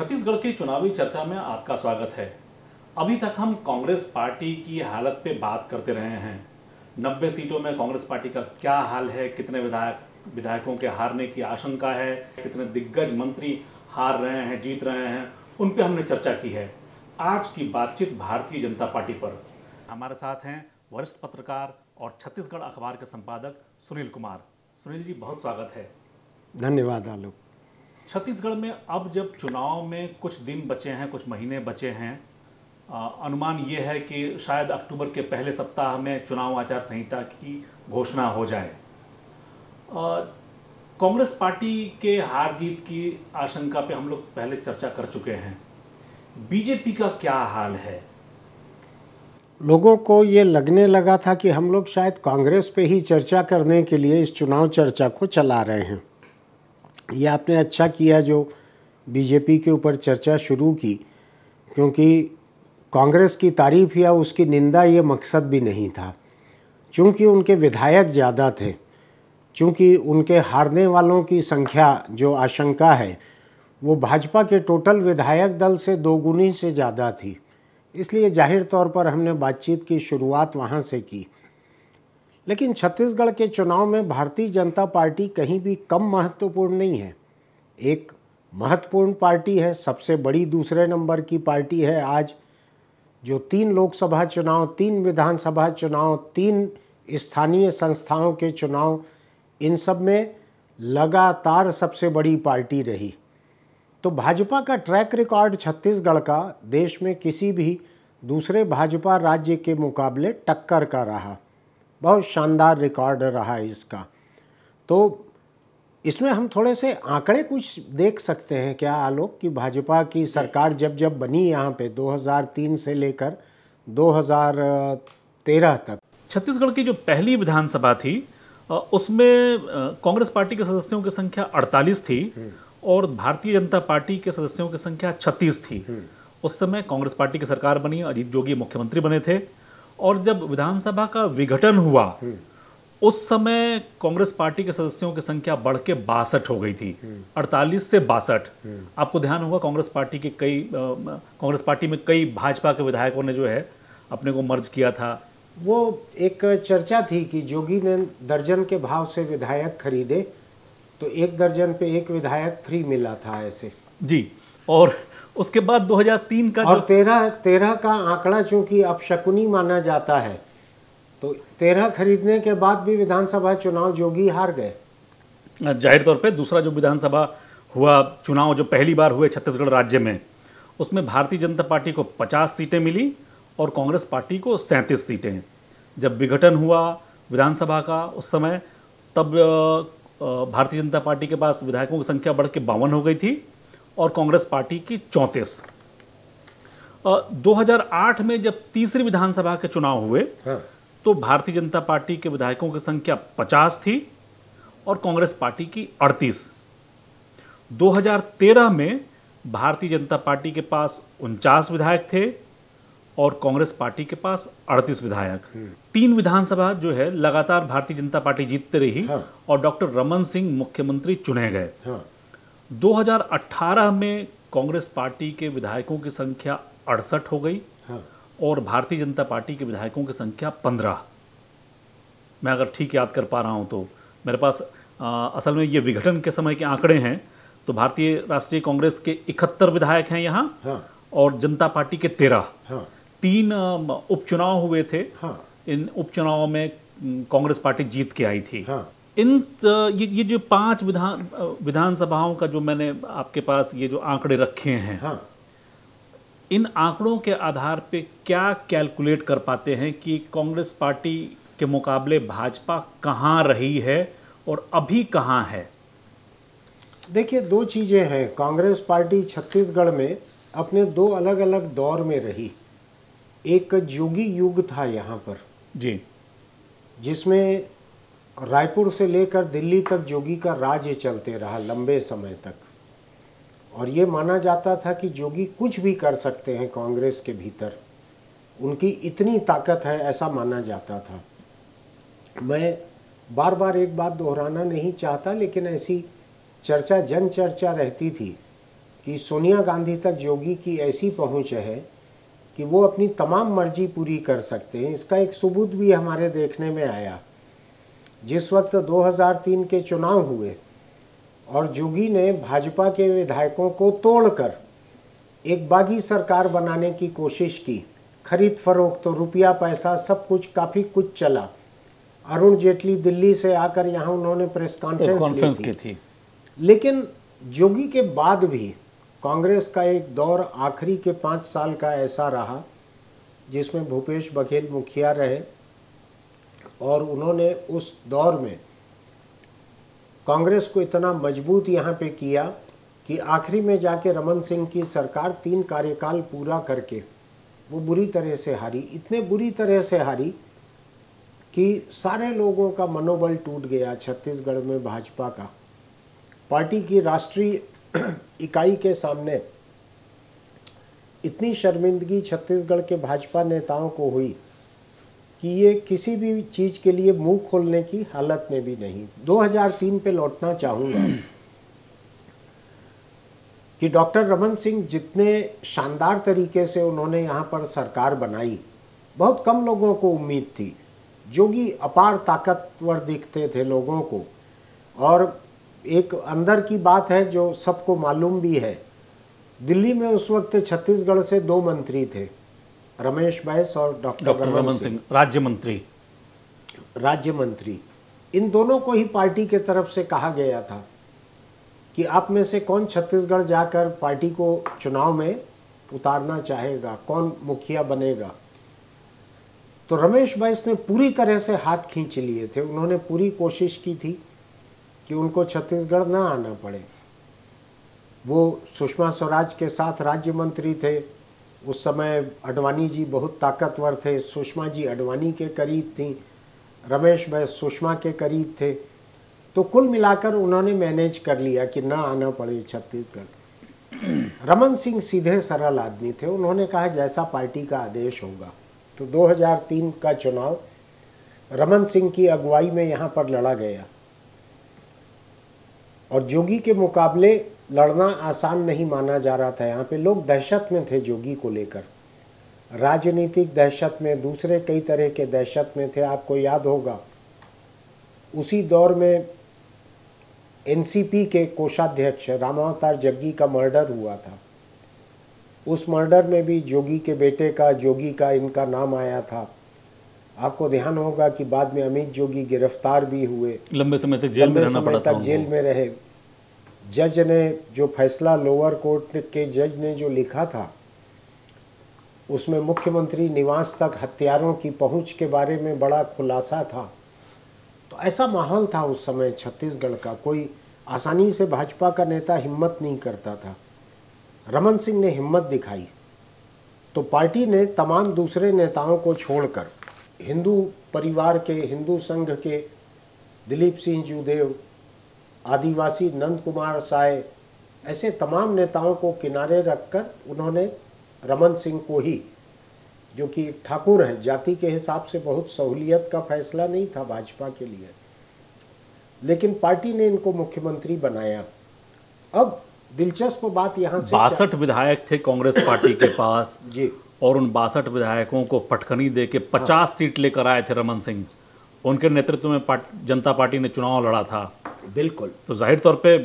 छत्तीसगढ़ की चुनावी चर्चा में आपका स्वागत है। अभी तक हम कांग्रेस पार्टी की हालत पे बात करते रहे हैं। 90 सीटों में कांग्रेस पार्टी का क्या हाल है, कितने विधायकों के हारने की आशंका है, कितने दिग्गज मंत्री हार रहे हैं, जीत रहे हैं, उन पे हमने चर्चा की है। आज की बातचीत भारतीय जनता पार्टी पर। हमारे साथ हैं वरिष्ठ पत्रकार और छत्तीसगढ़ अखबार के संपादक सुनील कुमार। सुनील जी, बहुत स्वागत है। धन्यवाद आलोक। छत्तीसगढ़ में अब जब चुनाव में कुछ दिन बचे हैं, कुछ महीने बचे हैं, अनुमान ये है कि शायद अक्टूबर के पहले सप्ताह में चुनाव आचार संहिता की घोषणा हो जाए। कांग्रेस पार्टी के हार जीत की आशंका पे हम लोग पहले चर्चा कर चुके हैं। बीजेपी का क्या हाल है? लोगों को ये लगने लगा था कि हम लोग शायद कांग्रेस पे ही चर्चा करने के लिए इस चुनाव चर्चा को चला रहे हैं। ये आपने अच्छा किया जो बीजेपी के ऊपर चर्चा शुरू की, क्योंकि कांग्रेस की तारीफ या उसकी निंदा ये मकसद भी नहीं था। चूँकि उनके विधायक ज़्यादा थे, चूँकि उनके हारने वालों की संख्या जो आशंका है वो भाजपा के टोटल विधायक दल से दोगुनी से ज़्यादा थी, इसलिए जाहिर तौर पर हमने बातचीत की शुरुआत वहाँ से की। लेकिन छत्तीसगढ़ के चुनाव में भारतीय जनता पार्टी कहीं भी कम महत्वपूर्ण नहीं है। एक महत्वपूर्ण पार्टी है, सबसे बड़ी दूसरे नंबर की पार्टी है आज, जो 3 लोकसभा चुनाव, 3 विधानसभा चुनाव, 3 स्थानीय संस्थाओं के चुनाव, इन सब में लगातार सबसे बड़ी पार्टी रही। तो भाजपा का ट्रैक रिकॉर्ड छत्तीसगढ़ का देश में किसी भी दूसरे भाजपा राज्य के मुकाबले टक्कर का रहा। बहुत शानदार रिकॉर्ड रहा इसका। तो इसमें हम थोड़े से आंकड़े कुछ देख सकते हैं क्या आलोक, कि भाजपा की सरकार जब बनी यहाँ पे 2003 से लेकर 2013 तक, छत्तीसगढ़ की जो पहली विधानसभा थी उसमें कांग्रेस पार्टी के सदस्यों की संख्या 48 थी और भारतीय जनता पार्टी के सदस्यों की संख्या 36 थी। उस समय कांग्रेस पार्टी की सरकार बनी, अजीत जोगी मुख्यमंत्री बने थे। और जब विधानसभा का विघटन हुआ उस समय कांग्रेस पार्टी के सदस्यों की संख्या बढ़ के 62 हो गई थी, 48 से 62। आपको ध्यान होगा कांग्रेस पार्टी में कई भाजपा के विधायकों ने जो है अपने को मर्ज किया था। वो एक चर्चा थी कि जोगी ने दर्जन के भाव से विधायक खरीदे तो 1 दर्जन पे 1 विधायक फ्री मिला था ऐसे जी। और उसके बाद 2003 का और 13 का आंकड़ा चूंकि अपशकुनी माना जाता है, तो 13 खरीदने के बाद भी विधानसभा चुनाव जोगी हार गए। जाहिर तौर पे दूसरा जो विधानसभा हुआ चुनाव, जो पहली बार हुए छत्तीसगढ़ राज्य में, उसमें भारतीय जनता पार्टी को 50 सीटें मिली और कांग्रेस पार्टी को 37 सीटें। जब विघटन हुआ विधानसभा का उस समय, तब भारतीय जनता पार्टी के पास विधायकों की संख्या बढ़ के 52 हो गई थी और कांग्रेस पार्टी की 34। 2008 में जब तीसरी विधानसभा के चुनाव हुए तो भारतीय जनता पार्टी के विधायकों की संख्या 50 थी और कांग्रेस पार्टी की 38। 2013 में भारतीय जनता पार्टी के पास 49 विधायक थे और कांग्रेस पार्टी के पास 38 विधायक। 3 विधानसभा जो है लगातार भारतीय जनता पार्टी जीतती रही और डॉक्टर रमन सिंह मुख्यमंत्री चुने गए। 2018 में कांग्रेस पार्टी के विधायकों की संख्या 68 हो गई और भारतीय जनता पार्टी के विधायकों की संख्या 15। मैं अगर ठीक याद कर पा रहा हूं तो मेरे पास असल में ये विघटन के समय के आंकड़े हैं, तो भारतीय राष्ट्रीय कांग्रेस के 71 विधायक हैं यहाँ और जनता पार्टी के 13। 3 उपचुनाव हुए थे। इन उपचुनावों में कांग्रेस पार्टी जीत के आई थी। ये जो 5 विधानसभाओं का जो मैंने आपके पास ये जो आंकड़े रखे हैं, इन आंकड़ों के आधार पे क्या कैलकुलेट कर पाते हैं कि कांग्रेस पार्टी के मुकाबले भाजपा कहाँ रही है और अभी कहाँ है? देखिए, 2 चीज़ें हैं। कांग्रेस पार्टी छत्तीसगढ़ में अपने 2 अलग अलग दौर में रही। एक जोगी युग था यहाँ पर जी, जिसमें रायपुर से लेकर दिल्ली तक जोगी का राज्य चलते रहा लंबे समय तक, और ये माना जाता था कि जोगी कुछ भी कर सकते हैं कांग्रेस के भीतर, उनकी इतनी ताकत है, ऐसा माना जाता था। मैं बार बार एक बात दोहराना नहीं चाहता, लेकिन ऐसी चर्चा जन चर्चा रहती थी कि सोनिया गांधी तक योगी की ऐसी पहुंच है कि वो अपनी तमाम मर्जी पूरी कर सकते हैं। इसका एक सबूत भी हमारे देखने में आया। जिस वक्त 2003 के चुनाव हुए और योगी ने भाजपा के विधायकों को तोड़कर एक बागी सरकार बनाने की कोशिश की, खरीद फरोख्त तो रुपया पैसा सब कुछ काफ़ी कुछ चला। अरुण जेटली दिल्ली से आकर यहाँ उन्होंने प्रेस कॉन्फ्रेंस की थी। लेकिन योगी के बाद भी कांग्रेस का एक दौर आखिरी के 5 साल का ऐसा रहा जिसमें भूपेश बघेल मुखिया रहे और उन्होंने उस दौर में कांग्रेस को इतना मजबूत यहाँ पे किया कि आखिरी में जाके रमन सिंह की सरकार 3 कार्यकाल पूरा करके वो बुरी तरह से हारी। इतने बुरी तरह से हारी कि सारे लोगों का मनोबल टूट गया छत्तीसगढ़ में भाजपा का। पार्टी की राष्ट्रीय इकाई के सामने इतनी शर्मिंदगी छत्तीसगढ़ के भाजपा नेताओं को हुई कि ये किसी भी चीज़ के लिए मुंह खोलने की हालत में भी नहीं। 2003 पे लौटना चाहूँगा कि डॉक्टर रमन सिंह जितने शानदार तरीके से उन्होंने यहाँ पर सरकार बनाई, बहुत कम लोगों को उम्मीद थी। जोगी अपार ताकतवर दिखते थे लोगों को। और एक अंदर की बात है जो सबको मालूम भी है, दिल्ली में उस वक्त छत्तीसगढ़ से 2 मंत्री थे, रमेश बैस और डॉक्टर रमन सिंह, राज्य मंत्री। इन दोनों को ही पार्टी के तरफ से कहा गया था कि आप में से कौन छत्तीसगढ़ जाकर पार्टी को चुनाव में उतारना चाहेगा, कौन मुखिया बनेगा। तो रमेश बैस ने पूरी तरह से हाथ खींच लिए थे। उन्होंने पूरी कोशिश की थी कि उनको छत्तीसगढ़ ना आना पड़े। वो सुषमा स्वराज के साथ राज्य मंत्री थे। उस समय अडवाणी जी बहुत ताकतवर थे, सुषमा जी अडवाणी के करीब थी, रमेश बैस सुषमा के करीब थे। तो कुल मिलाकर उन्होंने मैनेज कर लिया कि ना आना पड़े छत्तीसगढ़। रमन सिंह सीधे सरल आदमी थे, उन्होंने कहा जैसा पार्टी का आदेश होगा। तो 2003 का चुनाव रमन सिंह की अगुवाई में यहाँ पर लड़ा गया और जोगी के मुकाबले लड़ना आसान नहीं माना जा रहा था। यहाँ पे लोग दहशत में थे जोगी को लेकर, राजनीतिक दहशत में, दूसरे कई तरह के दहशत में थे। आपको याद होगा उसी दौर में एनसीपी के कोषाध्यक्ष रामावतार जग्गी का मर्डर हुआ था। उस मर्डर में भी जोगी के बेटे का, जोगी का, इनका नाम आया था। आपको ध्यान होगा कि बाद में अमित जोगी गिरफ्तार भी हुए, लंबे समय तक जेल में रहना पड़ा था, जेल में रहे। जज ने जो फैसला, लोअर कोर्ट के जज ने जो लिखा था, उसमें मुख्यमंत्री निवास तक हथियारों की पहुंच के बारे में बड़ा खुलासा था। तो ऐसा माहौल था उस समय छत्तीसगढ़ का। कोई आसानी से भाजपा का नेता हिम्मत नहीं करता था। रमन सिंह ने हिम्मत दिखाई तो पार्टी ने तमाम दूसरे नेताओं को छोड़कर हिंदू परिवार के, हिंदू संघ के दिलीप सिंह जूदेव, आदिवासी नंद कुमार साय, ऐसे तमाम नेताओं को किनारे रखकर उन्होंने रमन सिंह को ही, जो कि ठाकुर हैं, जाति के हिसाब से बहुत सहूलियत का फैसला नहीं था भाजपा के लिए, लेकिन पार्टी ने इनको मुख्यमंत्री बनाया। अब दिलचस्प बात यहाँ से 62 विधायक थे कांग्रेस पार्टी के पास जी, और उन 62 विधायकों को पटखनी दे के 50 सीट लेकर आए थे रमन सिंह। उनके नेतृत्व में जनता पार्टी ने चुनाव लड़ा था। बिल्कुल। तो जाहिर तौर पे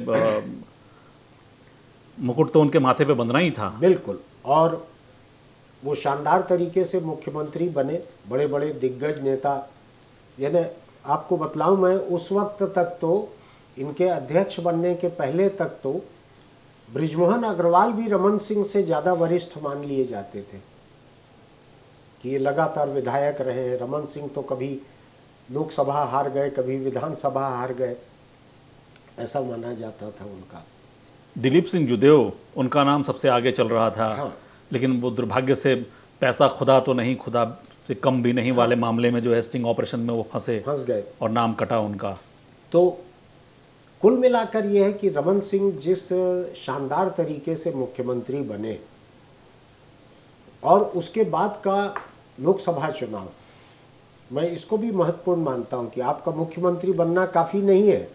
मुकुट तो उनके माथे पे बंधना ही था। बिल्कुल। और वो शानदार तरीके से मुख्यमंत्री बने, बड़े बड़े दिग्गज नेता। यानी आपको बतलाऊं मैं, उस वक्त तक तो, इनके अध्यक्ष बनने के पहले तक तो बृजमोहन अग्रवाल भी रमन सिंह से ज़्यादा वरिष्ठ मान लिए जाते थे कि ये लगातार विधायक रहे हैं। रमन सिंह तो कभी लोकसभा हार गए, कभी विधानसभा हार गए, ऐसा माना जाता था उनका। दिलीप सिंह जुदेव, उनका नाम सबसे आगे चल रहा था। हाँ। लेकिन वो दुर्भाग्य से पैसा खुदा तो नहीं, खुदा से कम भी नहीं वाले मामले में जो है स्टिंग ऑपरेशन में वो फंस गए और नाम कटा उनका। तो कुल मिलाकर ये है कि रमन सिंह जिस शानदार तरीके से मुख्यमंत्री बने और उसके बाद का लोकसभा चुनाव, मैं इसको भी महत्वपूर्ण मानता हूं कि आपका मुख्यमंत्री बनना काफ़ी नहीं है,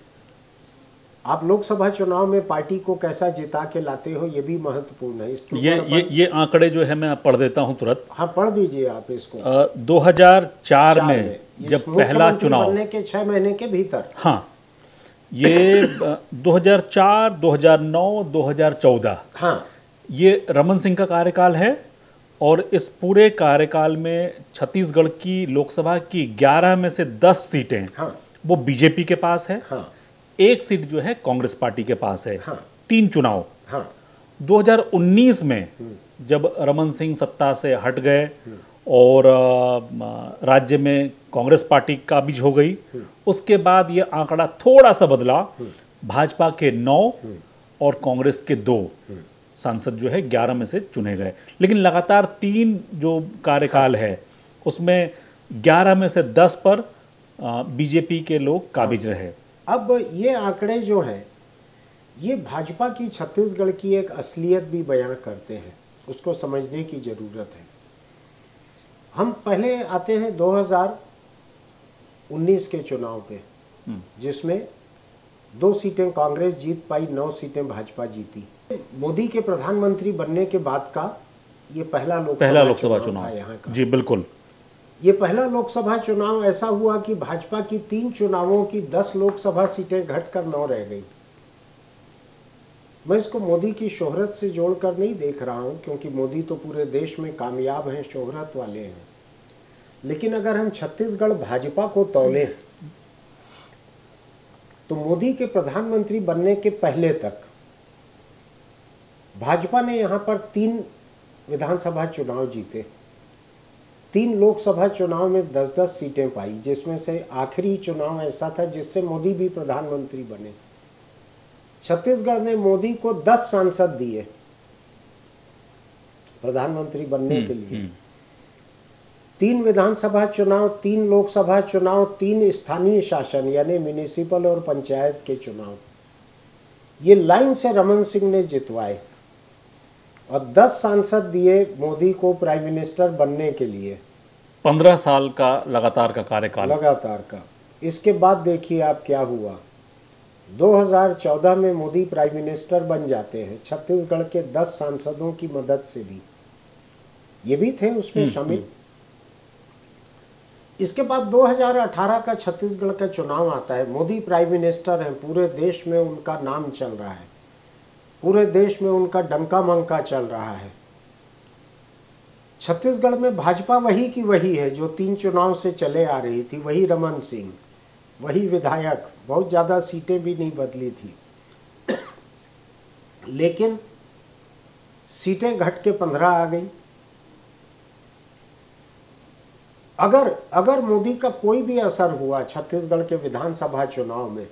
आप लोकसभा चुनाव में पार्टी को कैसा जिता के लाते हो, ये भी महत्वपूर्ण है। इसके ये आंकड़े जो है मैं पढ़ देता हूं तुरंत। हाँ, पढ़ दीजिए आप इसको। 2004 में जब पहला चुनाव बनने के 6 महीने के भीतर, हाँ, ये 2004, 2009, 2014, हाँ, ये रमन सिंह का कार्यकाल है। और इस पूरे कार्यकाल में छत्तीसगढ़ की लोकसभा की 11 में से 10 सीटें, हाँ, वो बीजेपी के पास है। हाँ, एक सीट जो है कांग्रेस पार्टी के पास है। हाँ, 3 चुनाव। हाँ, 2019 में जब रमन सिंह सत्ता से हट गए और राज्य में कांग्रेस पार्टी काबिज हो गई, उसके बाद ये आंकड़ा थोड़ा सा बदला। भाजपा के 9 और कांग्रेस के 2 सांसद जो है 11 में से चुने गए। लेकिन लगातार 3 जो कार्यकाल है उसमें 11 में से 10 पर बीजेपी के लोग काबिज रहे। अब ये आंकड़े जो हैं ये भाजपा की छत्तीसगढ़ की एक असलियत भी बयां करते हैं, उसको समझने की ज़रूरत है। हम पहले आते हैं 2019 के चुनाव पे, जिसमें 2 सीटें कांग्रेस जीत पाई, 9 सीटें भाजपा जीती। मोदी के प्रधानमंत्री बनने के बाद का ये पहला लोकसभा चुनाव था यहाँ का। जी बिल्कुल। ये पहला लोकसभा चुनाव ऐसा हुआ कि भाजपा की 3 चुनावों की 10 लोकसभा सीटें घटकर 9 रह गई। मैं इसको मोदी की शोहरत से जोड़कर नहीं देख रहा हूं, क्योंकि मोदी तो पूरे देश में कामयाब हैं, शोहरत वाले हैं। लेकिन अगर हम छत्तीसगढ़ भाजपा को तौलें तो मोदी के प्रधानमंत्री बनने के पहले तक भाजपा ने यहां पर 3 विधानसभा चुनाव जीते, 3 लोकसभा चुनाव में 10-10 सीटें पाई, जिसमें से आखिरी चुनाव ऐसा था जिससे मोदी भी प्रधानमंत्री बने। छत्तीसगढ़ ने मोदी को 10 सांसद दिए प्रधानमंत्री बनने के लिए। 3 विधानसभा चुनाव, 3 लोकसभा चुनाव, 3 स्थानीय शासन यानी म्युनिसिपल और पंचायत के चुनाव, ये लाइन से रमन सिंह ने जितवाए और 10 सांसद दिए मोदी को प्राइम मिनिस्टर बनने के लिए। 15 साल का लगातार का कार्यकाल, लगातार का। इसके बाद देखिए आप क्या हुआ। 2014 में मोदी प्राइम मिनिस्टर बन जाते हैं, छत्तीसगढ़ के 10 सांसदों की मदद से भी, ये भी थे उसमें शामिल। इसके बाद 2018 का छत्तीसगढ़ का चुनाव आता है, मोदी प्राइम मिनिस्टर हैं, पूरे देश में उनका नाम चल रहा है, पूरे देश में उनका डंका मंका चल रहा है। छत्तीसगढ़ में भाजपा वही की वही है जो 3 चुनाव से चले आ रही थी, वही रमन सिंह, वही विधायक, बहुत ज़्यादा सीटें भी नहीं बदली थी। लेकिन सीटें घट के 15 आ गई। अगर मोदी का कोई भी असर हुआ छत्तीसगढ़ के विधानसभा चुनाव में,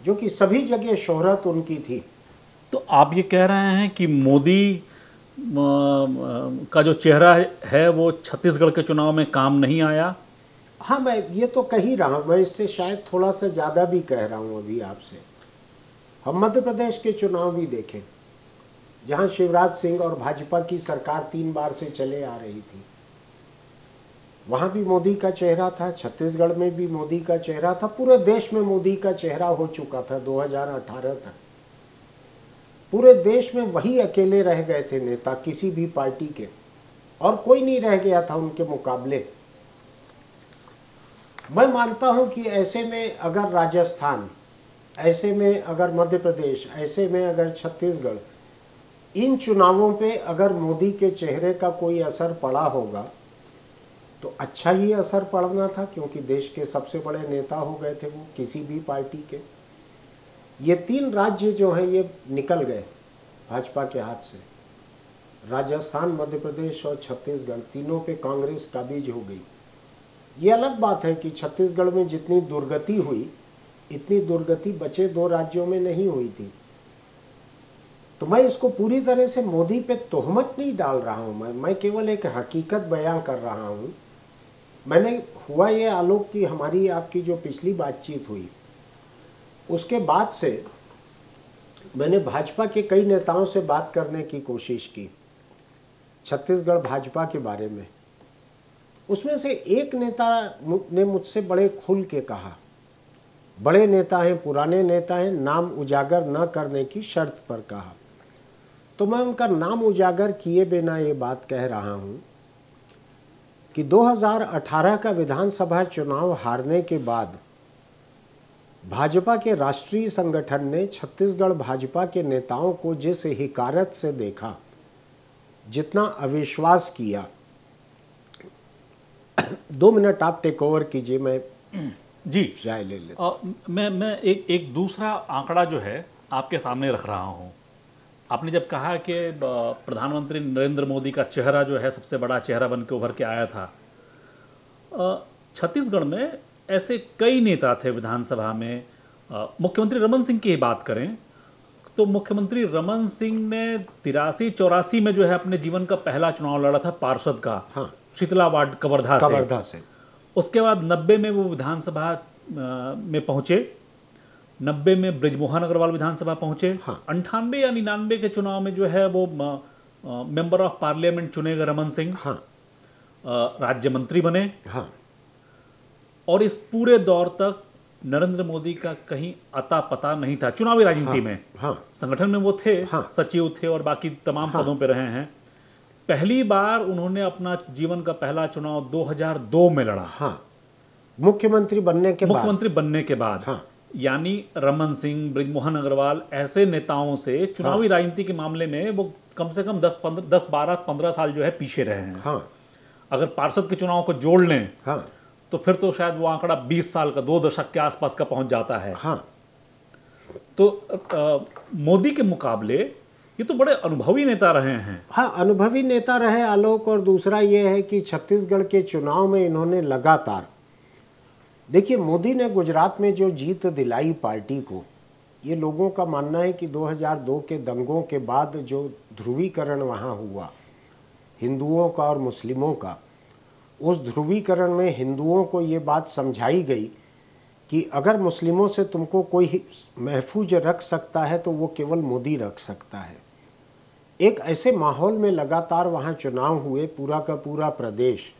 जो कि सभी जगह शोहरत उनकी थी, तो आप ये कह रहे हैं कि मोदी का जो चेहरा है वो छत्तीसगढ़ के चुनाव में काम नहीं आया? हाँ, मैं ये तो कह ही रहा हूँ, मैं इससे शायद थोड़ा सा ज़्यादा भी कह रहा हूँ अभी आपसे। हम मध्य प्रदेश के चुनाव भी देखें, जहाँ शिवराज सिंह और भाजपा की सरकार 3 बार से चले आ रही थी, वहाँ भी मोदी का चेहरा था, छत्तीसगढ़ में भी मोदी का चेहरा था, पूरे देश में मोदी का चेहरा हो चुका था 2018 तक। पूरे देश में वही अकेले रह गए थे नेता किसी भी पार्टी के, और कोई नहीं रह गया था उनके मुकाबले। मैं मानता हूं कि ऐसे में अगर राजस्थान, ऐसे में अगर मध्य प्रदेश, ऐसे में अगर छत्तीसगढ़, इन चुनावों पे अगर मोदी के चेहरे का कोई असर पड़ा होगा तो अच्छा ही असर पड़ना था, क्योंकि देश के सबसे बड़े नेता हो गए थे वो किसी भी पार्टी के। ये 3 राज्य जो हैं ये निकल गए भाजपा के हाथ से, राजस्थान, मध्य प्रदेश और छत्तीसगढ़, तीनों पे कांग्रेस काबिज हो गई। ये अलग बात है कि छत्तीसगढ़ में जितनी दुर्गति हुई, इतनी दुर्गति बचे 2 राज्यों में नहीं हुई थी। तो मैं इसको पूरी तरह से मोदी पे तोहमत नहीं डाल रहा हूँ, मैं केवल एक हकीकत बयां कर रहा हूँ। मैंने हुआ ये आलोक कि हमारी आपकी जो पिछली बातचीत हुई उसके बाद से मैंने भाजपा के कई नेताओं से बात करने की कोशिश की छत्तीसगढ़ भाजपा के बारे में। उसमें से एक नेता ने मुझसे बड़े खुल के कहा बड़े नेता हैं, पुराने नेता हैं, नाम उजागर न करने की शर्त पर कहा। तो मैं उनका नाम उजागर किए बिना ये बात कह रहा हूं कि 2018 का विधानसभा चुनाव हारने के बाद भाजपा के राष्ट्रीय संगठन ने छत्तीसगढ़ भाजपा के नेताओं को जिस हिकारत से देखा, जितना अविश्वास किया। 2 मिनट आप टेक ओवर कीजिए, मैं जी चाय ले लेता। मैं एक दूसरा आंकड़ा जो है आपके सामने रख रहा हूँ। आपने जब कहा कि प्रधानमंत्री नरेंद्र मोदी का चेहरा जो है सबसे बड़ा चेहरा बन के उभर के आया था, छत्तीसगढ़ में ऐसे कई नेता थे विधानसभा में। मुख्यमंत्री रमन सिंह की ही बात करें तो मुख्यमंत्री रमन सिंह ने 83-84 में जो है अपने जीवन का पहला चुनाव लड़ा था पार्षद का, हाँ, शीतला वार्ड कवर्धा से। उसके बाद 90 में वो विधानसभा में पहुंचे, 90 में ब्रिजमोहन अग्रवाल विधानसभा पहुंचे। हाँ। 98 या 99 के चुनाव में जो है वो मेंबर ऑफ पार्लियामेंट चुने गए रमन सिंह। हाँ। राज्य मंत्री बने। हाँ। और इस पूरे दौर तक नरेंद्र मोदी का कहीं अता पता नहीं था चुनावी राजनीति में। हाँ। संगठन में वो थे, हाँ। सचिव थे और बाकी तमाम पदों पे रहे हैं। पहली बार उन्होंने अपना जीवन का पहला चुनाव 2002 में लड़ा। हाँ, मुख्यमंत्री बनने के बाद। हाँ। यानी रमन सिंह, ब्रिजमोहन अग्रवाल ऐसे नेताओं से चुनावी राजनीति के मामले में वो कम से कम 10-12-15 साल जो है पीछे रहे हैं। हाँ। अगर पार्षद के चुनाव को जोड़ लें, हाँ, तो फिर तो शायद वो आंकड़ा 20 साल का, 2 दशक के आसपास का पहुंच जाता है। हाँ। तो मोदी के मुकाबले ये तो बड़े अनुभवी नेता रहे हैं। हाँ, अनुभवी नेता रहे आलोक। और दूसरा ये है कि छत्तीसगढ़ के चुनाव में इन्होंने लगातार, देखिए, मोदी ने गुजरात में जो जीत दिलाई पार्टी को, ये लोगों का मानना है कि 2002 के दंगों के बाद जो ध्रुवीकरण वहाँ हुआ हिंदुओं का और मुस्लिमों का, उस ध्रुवीकरण में हिंदुओं को ये बात समझाई गई कि अगर मुस्लिमों से तुमको कोई महफूज रख सकता है तो वो केवल मोदी रख सकता है। एक ऐसे माहौल में लगातार वहाँ चुनाव हुए। पूरा का पूरा प्रदेश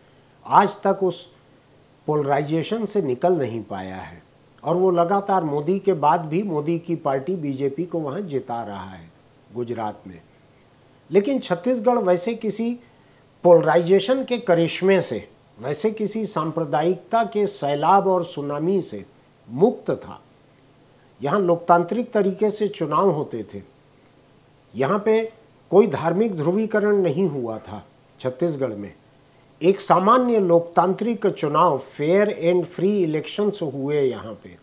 आज तक उस पोलराइजेशन से निकल नहीं पाया है और वो लगातार मोदी के बाद भी मोदी की पार्टी बीजेपी को वहाँ जिता रहा है गुजरात में। लेकिन छत्तीसगढ़ वैसे किसी पोलराइजेशन के करिश्मे से, वैसे किसी सांप्रदायिकता के सैलाब और सुनामी से मुक्त था। यहाँ लोकतांत्रिक तरीके से चुनाव होते थे। यहाँ पे कोई धार्मिक ध्रुवीकरण नहीं हुआ था। छत्तीसगढ़ में एक सामान्य लोकतांत्रिक चुनाव, फेयर एंड फ्री इलेक्शंस हुए यहाँ पे।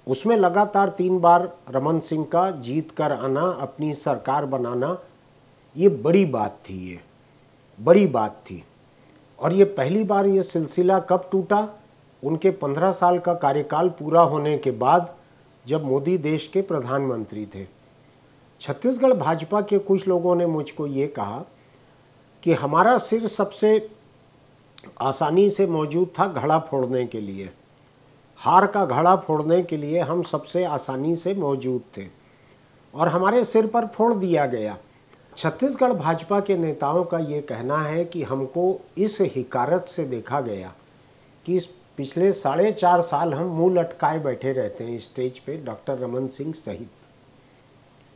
उसमें लगातार 3 बार रमन सिंह का जीत कर आना, अपनी सरकार बनाना, ये बड़ी बात थी। ये बड़ी बात थी। और ये पहली बार ये सिलसिला कब टूटा? उनके 15 साल का कार्यकाल पूरा होने के बाद, जब मोदी देश के प्रधानमंत्री थे। छत्तीसगढ़ भाजपा के कुछ लोगों ने मुझको ये कहा कि हमारा सिर सबसे आसानी से मौजूद था घड़ा फोड़ने के लिए, हार का घड़ा फोड़ने के लिए हम सबसे आसानी से मौजूद थे और हमारे सिर पर फोड़ दिया गया। छत्तीसगढ़ भाजपा के नेताओं का ये कहना है कि हमको इस हिकारत से देखा गया कि इस पिछले 4.5 साल हम मुंह लटकाए बैठे रहते हैं स्टेज पे, डॉक्टर रमन सिंह सहित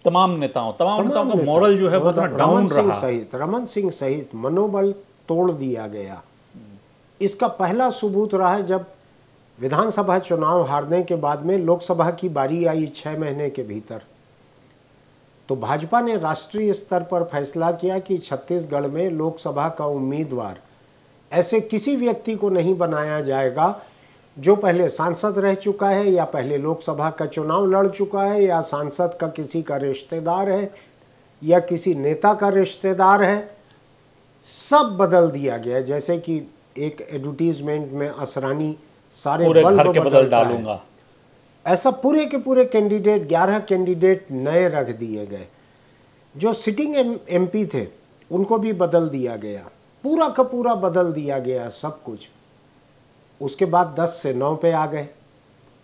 तमाम नेताओं का मॉरल जो है वो इतना डाउन रहा। रमन सिंह सहित मनोबल तोड़ दिया गया। इसका पहला सबूत रहा है जब विधानसभा चुनाव हारने के बाद में लोकसभा की बारी आई 6 महीने के भीतर, तो भाजपा ने राष्ट्रीय स्तर पर फैसला किया कि छत्तीसगढ़ में लोकसभा का उम्मीदवार ऐसे किसी व्यक्ति को नहीं बनाया जाएगा जो पहले सांसद रह चुका है या पहले लोकसभा का चुनाव लड़ चुका है या सांसद का किसी का रिश्तेदार है या किसी नेता का रिश्तेदार है। सब बदल दिया गया। जैसे कि एक एडवर्टीजमेंट में असरानी सारे बल्ब बदल डालूंगा, ऐसा पूरे के पूरे कैंडिडेट 11 कैंडिडेट नए रख दिए गए। जो सिटिंग एमपी थे उनको भी बदल दिया गया, पूरा का पूरा बदल दिया गया सब कुछ। उसके बाद 10 से 9 पे आ गए।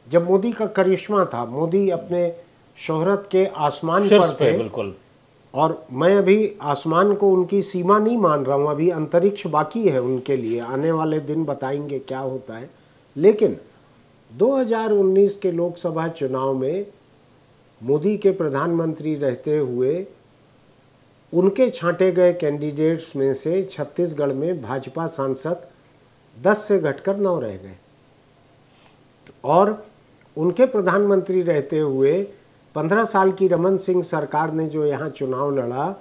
जब मोदी का करिश्मा था, मोदी अपने शोहरत के आसमान पर थे। बिल्कुल। और मैं अभी आसमान को उनकी सीमा नहीं मान रहा हूँ, अभी अंतरिक्ष बाकी है उनके लिए, आने वाले दिन बताएंगे क्या होता है। लेकिन 2019 के लोकसभा चुनाव में मोदी के प्रधानमंत्री रहते हुए उनके छांटे गए कैंडिडेट्स में से छत्तीसगढ़ में भाजपा सांसद 10 से घटकर 9 रह गए और उनके प्रधानमंत्री रहते हुए 15 साल की रमन सिंह सरकार ने जो यहाँ चुनाव लड़ा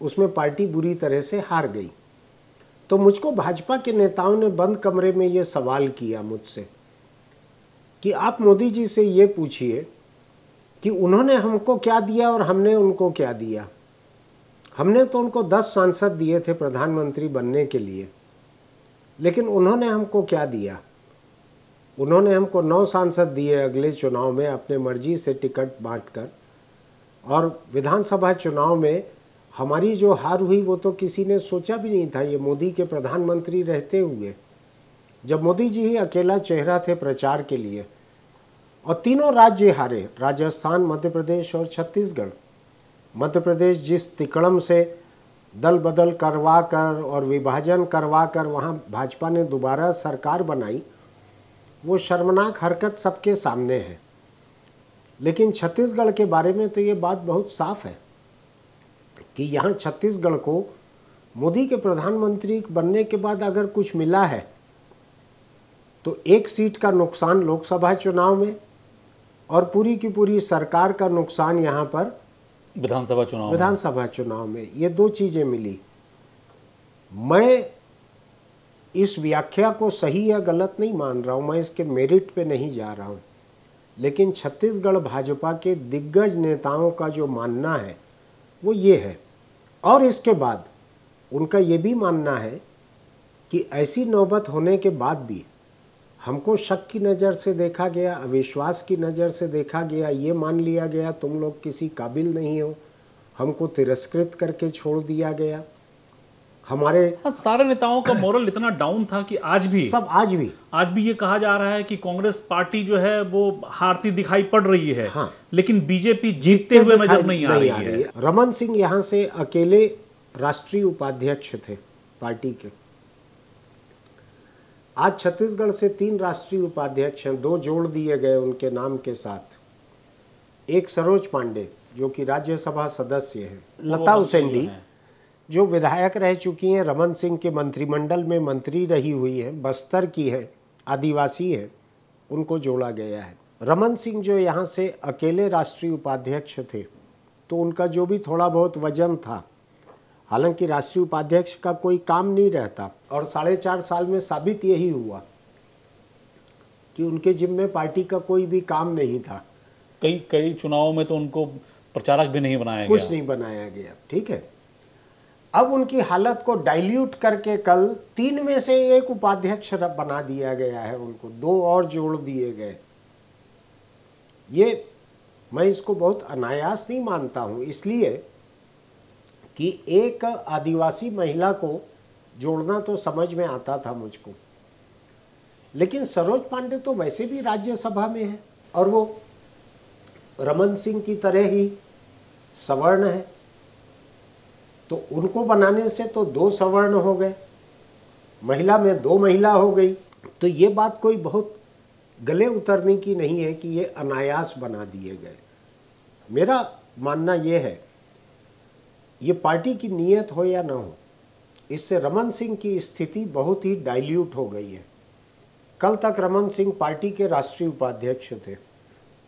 उसमें पार्टी बुरी तरह से हार गई। तो मुझको भाजपा के नेताओं ने बंद कमरे में ये सवाल किया मुझसे कि आप मोदी जी से ये पूछिए कि उन्होंने हमको क्या दिया और हमने उनको क्या दिया। हमने तो उनको 10 सांसद दिए थे प्रधानमंत्री बनने के लिए, लेकिन उन्होंने हमको क्या दिया? उन्होंने हमको 9 सांसद दिए अगले चुनाव में अपने मर्जी से टिकट बांटकर, और विधानसभा चुनाव में हमारी जो हार हुई वो तो किसी ने सोचा भी नहीं था, ये मोदी के प्रधानमंत्री रहते हुए, जब मोदी जी ही अकेला चेहरा थे प्रचार के लिए। और तीनों राज्य हारे, राजस्थान, मध्य प्रदेश और छत्तीसगढ़। मध्य प्रदेश जिस तिकड़म से दल बदल करवा कर और विभाजन करवा कर वहाँ भाजपा ने दोबारा सरकार बनाई, वो शर्मनाक हरकत सबके सामने है। लेकिन छत्तीसगढ़ के बारे में तो ये बात बहुत साफ है कि यहाँ छत्तीसगढ़ को मोदी के प्रधानमंत्री बनने के बाद अगर कुछ मिला है तो 1 सीट का नुकसान लोकसभा चुनाव में और पूरी की पूरी सरकार का नुकसान यहाँ पर विधानसभा चुनाव में। ये 2 चीज़ें मिली। मैं इस व्याख्या को सही या गलत नहीं मान रहा हूँ, मैं इसके मेरिट पे नहीं जा रहा हूँ, लेकिन छत्तीसगढ़ भाजपा के दिग्गज नेताओं का जो मानना है वो ये है। और इसके बाद उनका ये भी मानना है कि ऐसी नौबत होने के बाद भी हमको शक की नज़र से देखा गया, अविश्वास की नज़र से देखा गया, ये मान लिया गया तुम लोग किसी काबिल नहीं हो, हमको तिरस्कृत करके छोड़ दिया गया। हमारे सारे नेताओं का मोरल इतना डाउन था कि आज भी ये कहा जा रहा है कि कांग्रेस पार्टी जो है वो हारती दिखाई पड़ रही है। हाँ, लेकिन बीजेपी जीतते हुए नजर नहीं आ रही है। रमन सिंह यहाँ से अकेले राष्ट्रीय उपाध्यक्ष थे पार्टी के। आज छत्तीसगढ़ से 3 राष्ट्रीय उपाध्यक्ष हैं, 2 जोड़ दिए गए उनके नाम के साथ। एक सरोज पांडे जो कि राज्यसभा सदस्य हैं, लता उसेंडी जो विधायक रह चुकी हैं, रमन सिंह के मंत्रिमंडल में मंत्री रही हुई है, बस्तर की है, आदिवासी है, उनको जोड़ा गया है। रमन सिंह जो यहाँ से अकेले राष्ट्रीय उपाध्यक्ष थे तो उनका जो भी थोड़ा बहुत वजन था, हालांकि राष्ट्रीय उपाध्यक्ष का कोई काम नहीं रहता, और 4.5 साल में साबित यही हुआ कि उनके जिम्मे पार्टी का कोई भी काम नहीं था। कई चुनावों में तो उनको प्रचारक भी नहीं बनाया गया, कुछ नहीं बनाया गया। ठीक है, अब उनकी हालत को डाइल्यूट करके कल 3 में से 1 उपाध्यक्ष बना दिया गया है, उनको 2 और जोड़ दिए गए। ये मैं इसको बहुत अनायास नहीं मानता हूं, इसलिए कि एक आदिवासी महिला को जोड़ना तो समझ में आता था मुझको, लेकिन सरोज पांडे तो वैसे भी राज्यसभा में है और वो रमन सिंह की तरह ही सवर्ण है, तो उनको बनाने से तो 2 सवर्ण हो गए, महिला में 2 महिला हो गई। तो ये बात कोई बहुत गले उतरने की नहीं है कि ये अनायास बना दिए गए। मेरा मानना ये है, ये पार्टी की नीयत हो या ना हो, इससे रमन सिंह की स्थिति बहुत ही डाइल्यूट हो गई है। कल तक रमन सिंह पार्टी के राष्ट्रीय उपाध्यक्ष थे,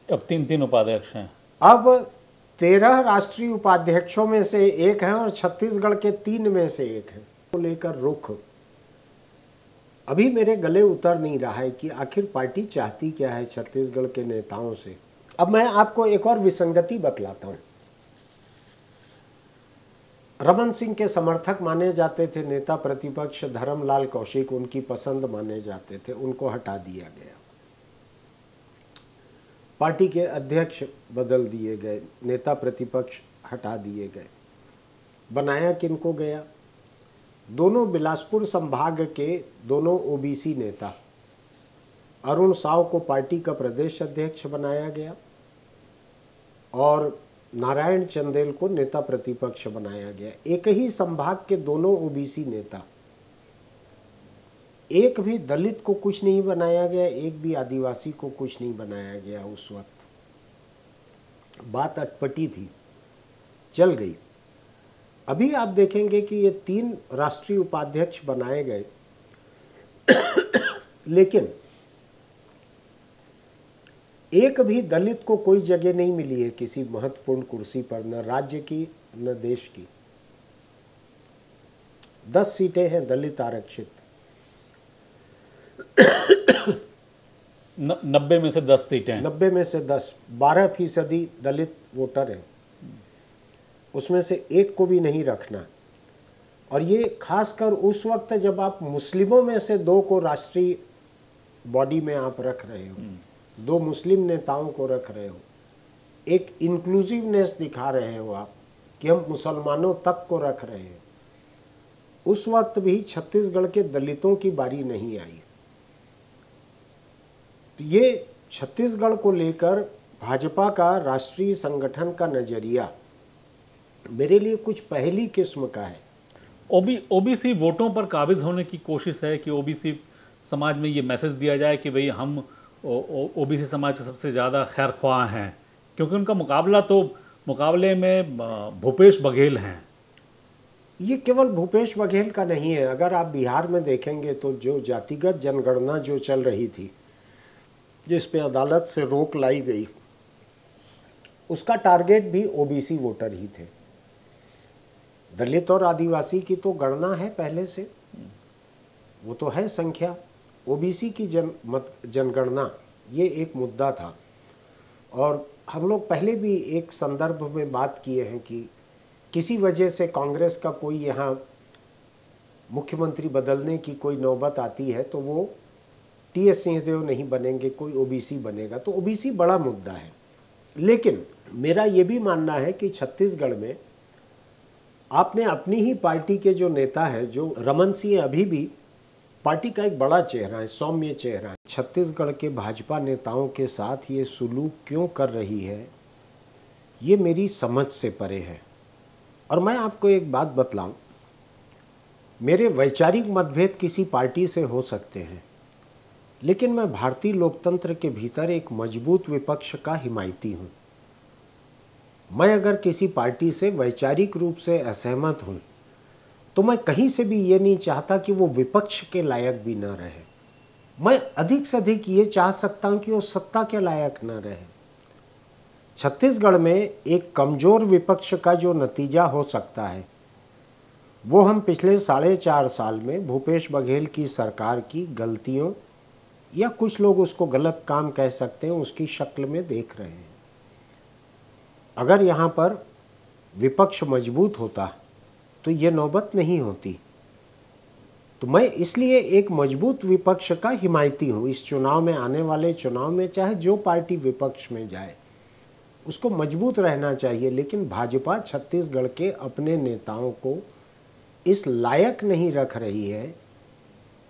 अब 3 उपाध्यक्ष हैं। अब 13 राष्ट्रीय उपाध्यक्षों में से 1 है और छत्तीसगढ़ के 3 में से 1 है। को लेकर रुख अभी मेरे गले उतर नहीं रहा है कि आखिर पार्टी चाहती क्या है छत्तीसगढ़ के नेताओं से। अब मैं आपको एक और विसंगति बतलाता हूं। रमन सिंह के समर्थक माने जाते थे नेता प्रतिपक्ष धर्मलाल कौशिक, उनकी पसंद माने जाते थे, उनको हटा दिया गया। पार्टी के अध्यक्ष बदल दिए गए, नेता प्रतिपक्ष हटा दिए गए। बनाया किनको गया? दोनों बिलासपुर संभाग के दोनों ओबीसी नेता, अरुण साव को पार्टी का प्रदेश अध्यक्ष बनाया गया और नारायण चंदेल को नेता प्रतिपक्ष बनाया गया। एक ही संभाग के दोनों ओबीसी नेता। एक भी दलित को कुछ नहीं बनाया गया, एक भी आदिवासी को कुछ नहीं बनाया गया। उस वक्त बात अटपटी थी, चल गई। अभी आप देखेंगे कि ये 3 राष्ट्रीय उपाध्यक्ष बनाए गए, लेकिन एक भी दलित को कोई जगह नहीं मिली है किसी महत्वपूर्ण कुर्सी पर, न राज्य की न देश की। 10 सीटें हैं दलित आरक्षित। 90 में से 10 सीटें, 90 में से 10, 12% दलित वोटर हैं। उसमें से एक को भी नहीं रखना। और ये खासकर उस वक्त जब आप मुस्लिमों में से 2 को राष्ट्रीय बॉडी में आप रख रहे हो, 2 मुस्लिम नेताओं को रख रहे हो, एक इंक्लूसिवनेस दिखा रहे हो आप कि हम मुसलमानों तक को रख रहे हैं। उस वक्त भी छत्तीसगढ़ के दलितों की बारी नहीं आई। तो ये छत्तीसगढ़ को लेकर भाजपा का राष्ट्रीय संगठन का नजरिया मेरे लिए कुछ पहली किस्म का है। ओबीसी वोटों पर काबिज होने की कोशिश है कि ओबीसी समाज में ये मैसेज दिया जाए कि भाई हम ओबीसी समाज के सबसे ज़्यादा खैर ख्वाह हैं, क्योंकि उनका मुकाबले में भूपेश बघेल हैं। ये केवल भूपेश बघेल का नहीं है। अगर आप बिहार में देखेंगे तो जो जातिगत जनगणना जो चल रही थी, जिस पे अदालत से रोक लाई गई, उसका टारगेट भी ओबीसी वोटर ही थे। दलित और आदिवासी की तो गणना है पहले से, वो तो है संख्या। ओबीसी की जनगणना ये एक मुद्दा था। और हम लोग पहले भी एक संदर्भ में बात किए हैं कि किसी वजह से कांग्रेस का कोई यहाँ मुख्यमंत्री बदलने की कोई नौबत आती है तो वो टीएस सिंहदेव नहीं बनेंगे, कोई ओबीसी बनेगा। तो ओबीसी बड़ा मुद्दा है। लेकिन मेरा ये भी मानना है कि छत्तीसगढ़ में आपने अपनी ही पार्टी के जो नेता हैं, जो रमन सिंह अभी भी पार्टी का एक बड़ा चेहरा है, सौम्य चेहरा है, छत्तीसगढ़ के भाजपा नेताओं के साथ ये सुलूक क्यों कर रही है, ये मेरी समझ से परे है। और मैं आपको एक बात बतलाऊं, मेरे वैचारिक मतभेद किसी पार्टी से हो सकते हैं, लेकिन मैं भारतीय लोकतंत्र के भीतर एक मजबूत विपक्ष का हिमायती हूं। मैं अगर किसी पार्टी से वैचारिक रूप से असहमत हूं तो मैं कहीं से भी ये नहीं चाहता कि वो विपक्ष के लायक भी ना रहे। मैं अधिक से अधिक ये चाह सकता हूं कि वो सत्ता के लायक ना रहे। छत्तीसगढ़ में एक कमजोर विपक्ष का जो नतीजा हो सकता है वो हम पिछले 4.5 साल में भूपेश बघेल की सरकार की गलतियों, या कुछ लोग उसको गलत काम कह सकते हैं, उसकी शक्ल में देख रहे हैं। अगर यहाँ पर विपक्ष मजबूत होता तो ये नौबत नहीं होती। तो मैं इसलिए एक मजबूत विपक्ष का हिमायती हूँ। इस चुनाव में, आने वाले चुनाव में चाहे जो पार्टी विपक्ष में जाए उसको मजबूत रहना चाहिए। लेकिन भाजपा छत्तीसगढ़ के अपने नेताओं को इस लायक नहीं रख रही है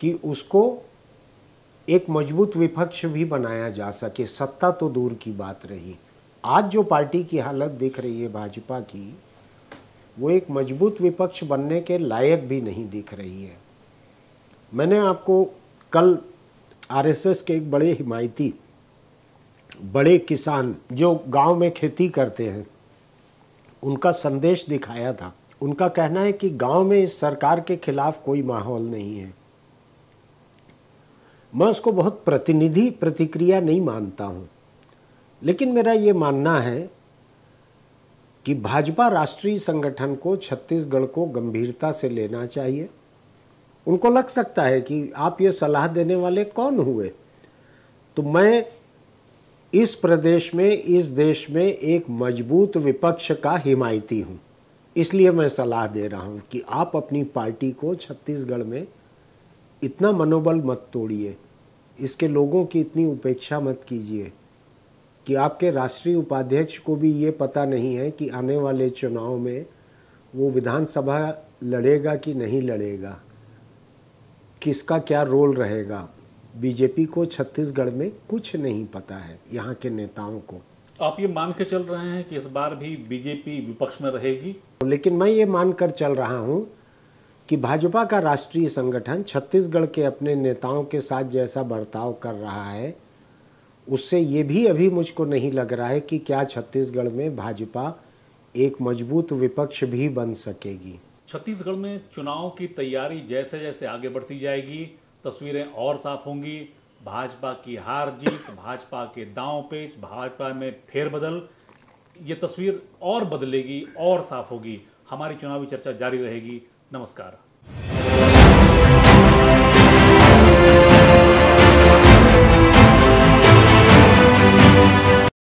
कि उसको एक मजबूत विपक्ष भी बनाया जा सके। सत्ता तो दूर की बात रही, आज जो पार्टी की हालत दिख रही है भाजपा की, वो एक मजबूत विपक्ष बनने के लायक भी नहीं दिख रही है। मैंने आपको कल आरएसएस के एक बड़े हिमायती, बड़े किसान जो गांव में खेती करते हैं, उनका संदेश दिखाया था। उनका कहना है कि गांव में इस सरकार के खिलाफ कोई माहौल नहीं है। मैं उसको बहुत प्रतिनिधि प्रतिक्रिया नहीं मानता हूं, लेकिन मेरा ये मानना है कि भाजपा राष्ट्रीय संगठन को छत्तीसगढ़ को गंभीरता से लेना चाहिए। उनको लग सकता है कि आप ये सलाह देने वाले कौन हुए, तो मैं इस प्रदेश में, इस देश में एक मजबूत विपक्ष का हिमायती हूं। इसलिए मैं सलाह दे रहा हूं कि आप अपनी पार्टी को छत्तीसगढ़ में इतना मनोबल मत तोड़िए, इसके लोगों की इतनी उपेक्षा मत कीजिए कि आपके राष्ट्रीय उपाध्यक्ष को भी ये पता नहीं है कि आने वाले चुनाव में वो विधानसभा लड़ेगा कि नहीं लड़ेगा, किसका क्या रोल रहेगा। बीजेपी को छत्तीसगढ़ में कुछ नहीं पता है, यहाँ के नेताओं को। आप ये मान के चल रहे हैं कि इस बार भी बीजेपी विपक्ष में रहेगी? लेकिन मैं ये मानकर चल रहा हूँ कि भाजपा का राष्ट्रीय संगठन छत्तीसगढ़ के अपने नेताओं के साथ जैसा बर्ताव कर रहा है, उससे ये भी अभी मुझको नहीं लग रहा है कि क्या छत्तीसगढ़ में भाजपा एक मजबूत विपक्ष भी बन सकेगी। छत्तीसगढ़ में चुनाव की तैयारी जैसे जैसे आगे बढ़ती जाएगी, तस्वीरें और साफ होंगी। भाजपा की हार जीत, भाजपा के दांव पेच, भाजपा में फेरबदल, ये तस्वीर और बदलेगी और साफ होगी। हमारी चुनावी चर्चा जारी रहेगी। नमस्कार।